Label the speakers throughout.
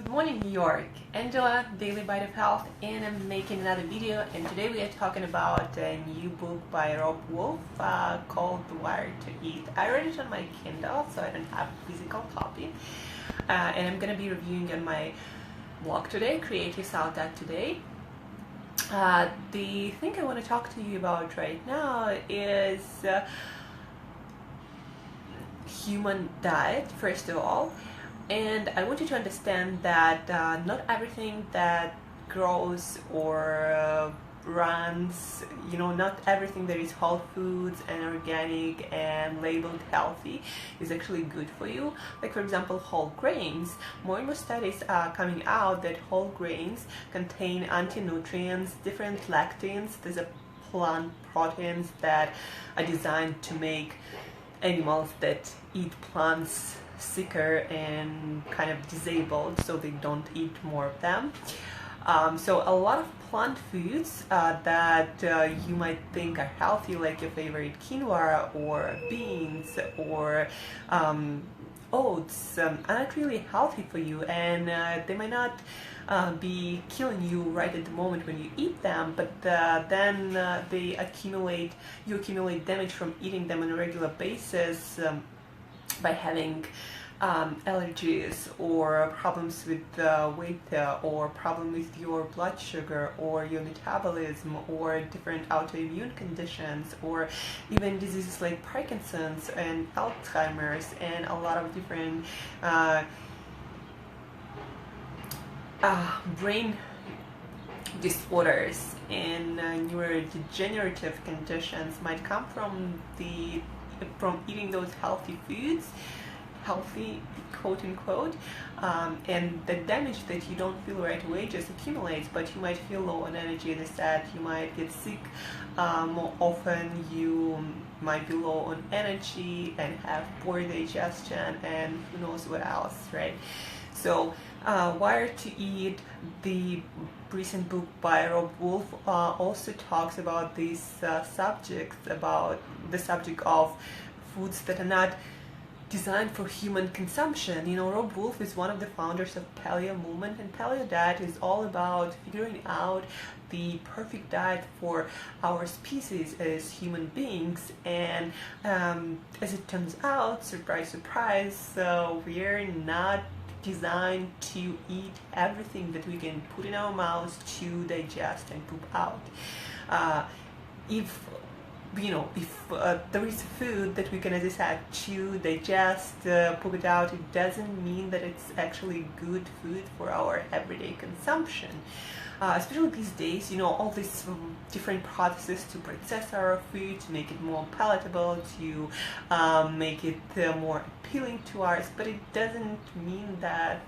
Speaker 1: Good morning, New York. Angela, Daily Bite of Health, and I'm making another video. And today we are talking about a new book by Robb Wolf called Wired to Eat. I read it on my Kindle, so I don't have a physical copy. And I'm going to be reviewing on my blog today, Creative South today. The thing I want to talk to you about right now is human diet, first of all. And I want you to understand that not everything that grows or runs, not everything that is whole foods and organic and labeled healthy is actually good for you. Like, for example, whole grains. More and more studies are coming out that whole grains contain anti-nutrients, different lectins. These are plant proteins that are designed to make animals that eat plants sicker and kind of disabled, so they don't eat more of them. So a lot of plant foods that you might think are healthy, like your favorite quinoa or beans or oats, are not really healthy for you, and they might not be killing you right at the moment when you eat them, but then you accumulate damage from eating them on a regular basis, by having allergies or problems with weight or problem with your blood sugar or your metabolism or different autoimmune conditions or even diseases like Parkinson's and Alzheimer's and a lot of different brain disorders and neurodegenerative conditions might come from eating those healthy foods, healthy quote unquote, and the damage that you don't feel right away just accumulates, but you might feel low on energy instead, you might get sick more often, you might be low on energy and have poor digestion and who knows what else, right? So Wired to Eat, the recent book by Robb Wolf, also talks about these subjects, about the subject of foods that are not designed for human consumption. Robb Wolf is one of the founders of Paleo movement, and Paleo diet is all about figuring out the perfect diet for our species as human beings. And as it turns out, surprise, surprise, we're not designed to eat everything that we can put in our mouths to digest and poop out. If there is food that we can, as I said, chew, digest, poop it out, it doesn't mean that it's actually good food for our everyday consumption. Especially these days, all these different processes to process our food, to make it more palatable, to make it more appealing to us, but it doesn't mean that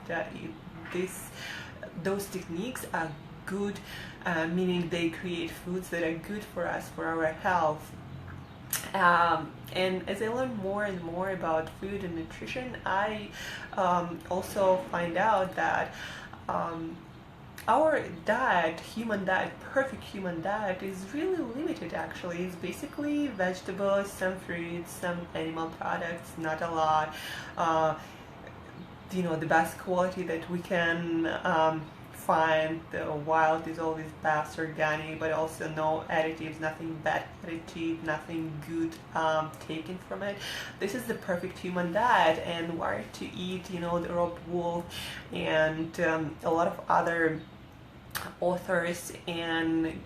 Speaker 1: those techniques are good, meaning they create foods that are good for us, for our health. And as I learn more and more about food and nutrition, I also find out that our diet, perfect human diet, is really limited actually. It's basically vegetables, some fruits, some animal products, not a lot. The best quality that we can find wild is always best, organic, but also no additives, nothing bad additive, nothing good taken from it. This is the perfect human diet, and Wired to Eat, the Robb Wolf and a lot of other authors and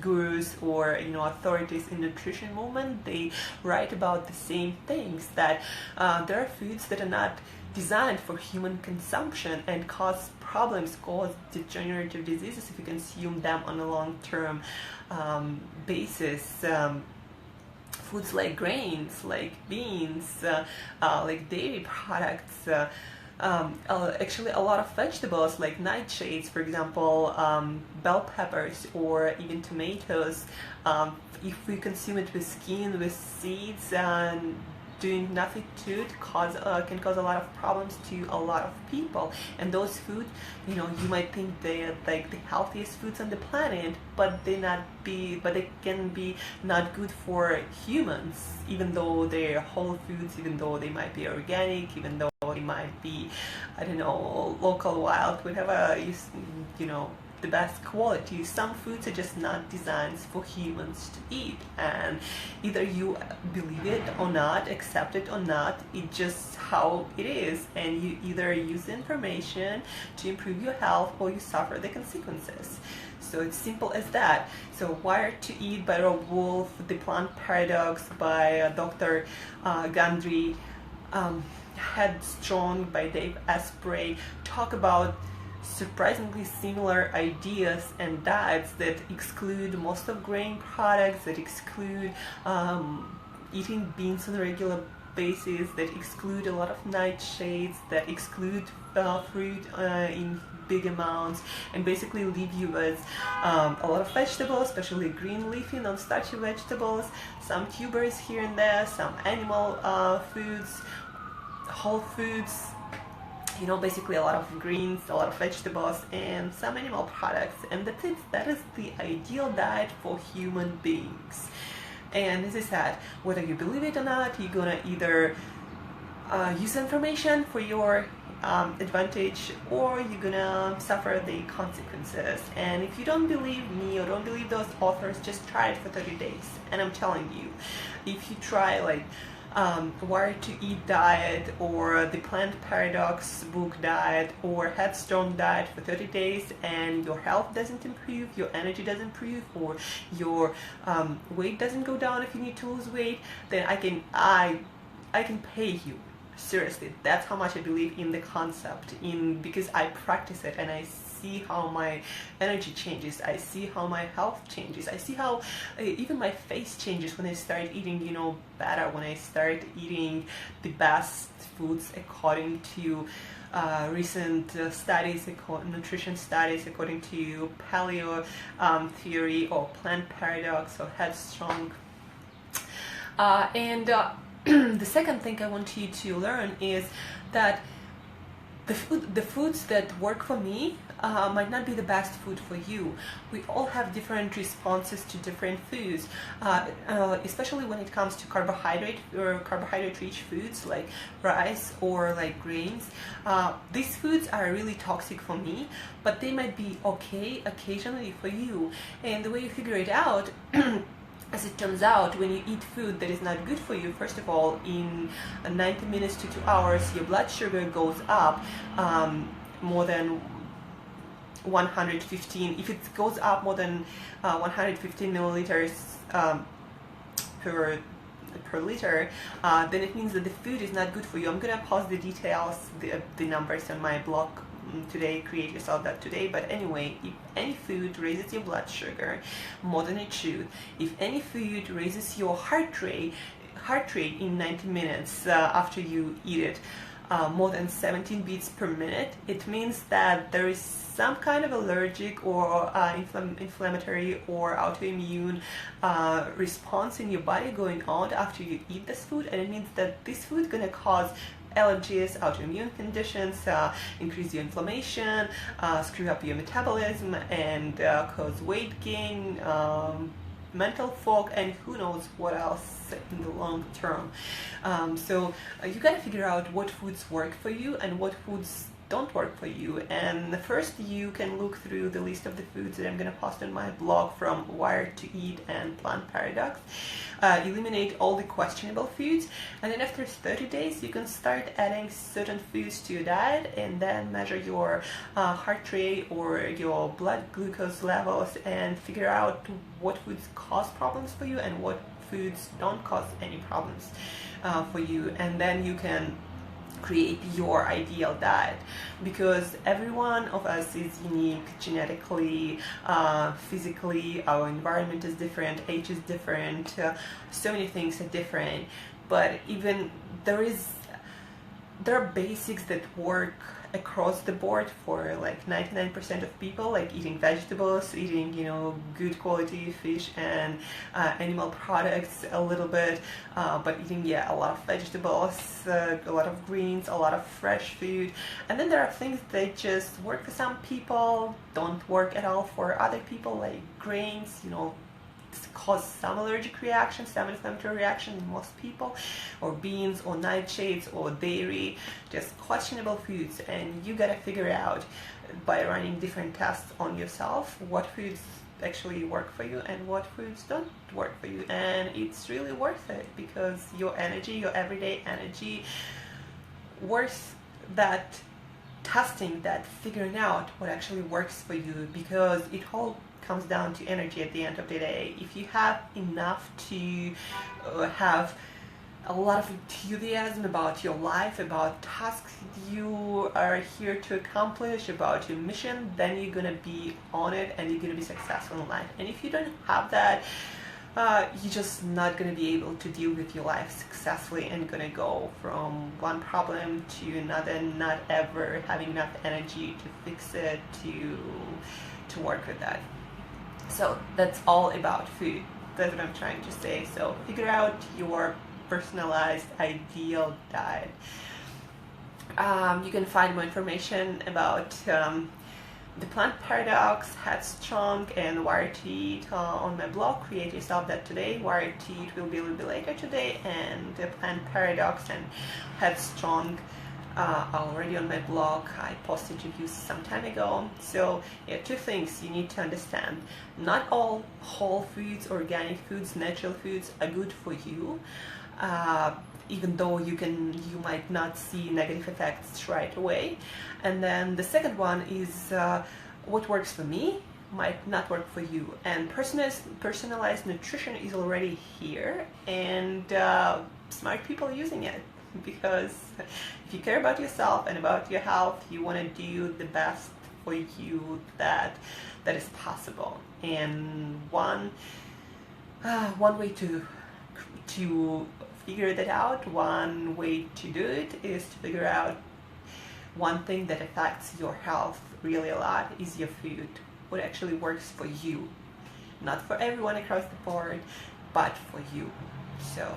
Speaker 1: gurus or authorities in nutrition movement, they write about the same things, that there are foods that are not designed for human consumption and cause problems, cause degenerative diseases if you consume them on a long-term basis. Foods like grains, like beans, like dairy products, actually a lot of vegetables like nightshades, for example, bell peppers or even tomatoes, if we consume it with skin, with seeds, and doing nothing to it can cause a lot of problems to a lot of people. And those foods, you know, you might think they're like the healthiest foods on the planet, but they can be not good for humans, even though they're whole foods, even though they might be organic, even though they might be, I don't know, local, wild, whatever, you know, the best quality. Some foods are just not designed for humans to eat, and either you believe it or not, accept it or not, it's just how it is, and you either use the information to improve your health or you suffer the consequences. So it's simple as that. So Wired to Eat by Robb Wolf, The Plant Paradox by Dr. Gundry, Headstrong by Dave Asprey talk about surprisingly similar ideas and diets that exclude most of grain products, that exclude eating beans on a regular basis, that exclude a lot of nightshades, that exclude fruit in big amounts, and basically leave you with a lot of vegetables, especially green leafy non-starchy vegetables, some tubers here and there, some animal foods, whole foods, you know, basically a lot of greens, a lot of vegetables, and some animal products. And that's it. That is the ideal diet for human beings. And as I said, whether you believe it or not, you're gonna either use information for your advantage, or you're gonna suffer the consequences. And if you don't believe me or don't believe those authors, just try it for 30 days. And I'm telling you, if you try like Wired to Eat diet or the Plant Paradox book diet or Headstrong diet for 30 days and your health doesn't improve, your energy doesn't improve, or your weight doesn't go down if you need to lose weight, then I can pay you. Seriously, that's how much I believe in the concept, because I practice it and I see how my energy changes, I see how my health changes, I see how even my face changes when I start eating, you know, better, when I start eating the best foods according to recent studies, nutrition studies, according to Paleo theory or Plant Paradox or Headstrong. The second thing I want you to learn is that the foods that work for me might not be the best food for you. We all have different responses to different foods, especially when it comes to carbohydrate-rich foods like rice or like grains. These foods are really toxic for me, but they might be okay occasionally for you. And the way you figure it out as it turns out, when you eat food that is not good for you, first of all, in 90 minutes to 2 hours, your blood sugar goes up more than 115. If it goes up more than 115 milliliters per liter, then it means that the food is not good for you. I'm gonna post the details, the numbers on my blog today, Create Yourself That Today. But anyway, if any food raises your blood sugar more than it should, if any food raises your heart rate in 90 minutes after you eat it more than 17 beats per minute, it means that there is some kind of allergic or inflammatory or autoimmune response in your body going on after you eat this food, and it means that this food is going to cause allergies, autoimmune conditions, increase your inflammation, screw up your metabolism, and cause weight gain, mental fog, and who knows what else in the long term. So you gotta figure out what foods work for you and what foods don't work for you. And first, you can look through the list of the foods that I'm going to post on my blog from Wired to Eat and Plant Paradox. Eliminate all the questionable foods, and then after 30 days you can start adding certain foods to your diet, and then measure your heart rate or your blood glucose levels and figure out what foods cause problems for you and what foods don't cause any problems for you. And then you can create your ideal diet, because every one of us is unique genetically, physically, our environment is different, age is different, so many things are different, but even there are basics that work across the board for like 99% of people, like eating vegetables, eating, you know, good quality fish and animal products a little bit, but eating, yeah, a lot of vegetables, a lot of greens, a lot of fresh food. And then there are things that just work for some people, don't work at all for other people, like grains, you know, cause some allergic reaction, some inflammatory reaction in most people, or beans or nightshades or dairy, just questionable foods. And you gotta figure out by running different tests on yourself what foods actually work for you and what foods don't work for you. And it's really worth it, because your energy, your everyday energy, worth that testing, that figuring out what actually works for you, because it all comes down to energy at the end of the day. If you have enough to have a lot of enthusiasm about your life, about tasks you are here to accomplish, about your mission, then you're gonna be on it and you're gonna be successful in life. And if you don't have that, you're just not going to be able to deal with your life successfully, and going to go from one problem to another, not ever having enough energy to fix it, to work with that. So that's all about food. That's what I'm trying to say. So figure out your personalized ideal diet. You can find more information about the plant paradox, headstrong, and wired to eat on my blog, Create Yourself That Today. Wired to eat will be a little bit later today, and the plant paradox and headstrong are already on my blog. I posted reviews some time ago. So yeah, two things you need to understand. Not all whole foods, organic foods, natural foods are good for you. Even though you might not see negative effects right away. And then the second one is what works for me might not work for you. And personalized nutrition is already here, and smart people are using it, because if you care about yourself and about your health, you want to do the best for you that is possible. And one way to figure that out, one way to do it is to figure out one thing that affects your health really a lot is your food. What actually works for you. Not for everyone across the board, but for you. So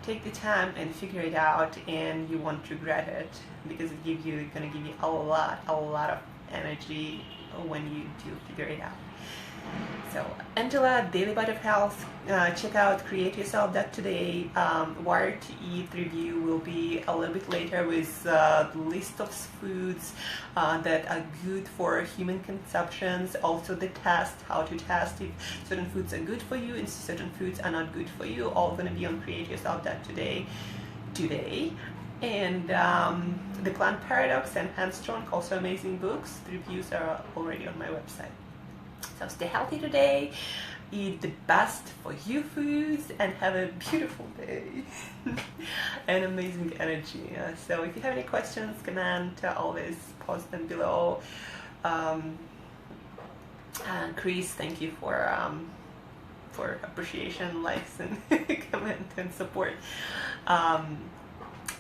Speaker 1: take the time and figure it out, and you won't regret it, because it's gonna give you a lot of energy when you do figure it out. So Angela, Daily Bite of Health, check out Create Yourself That Today. Wired to Eat review will be a little bit later with a list of foods that are good for human consumptions. Also the test, how to test if certain foods are good for you and certain foods are not good for you. All going to be on Create Yourself That Today. And The Plant Paradox and Headstrong, also amazing books. The reviews are already on my website. So stay healthy today, eat the best for you foods, and have a beautiful day and amazing energy. So if you have any questions, comment, always post them below. Chris, thank you for appreciation, likes, and comment and support.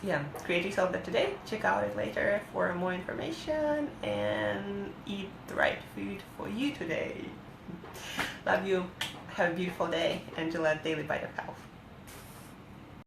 Speaker 1: Yeah, Create Yourself That Today. Check out it later for more information, and eat the right food for you today. Love you. Have a beautiful day. Angela, Daily Bite of Health.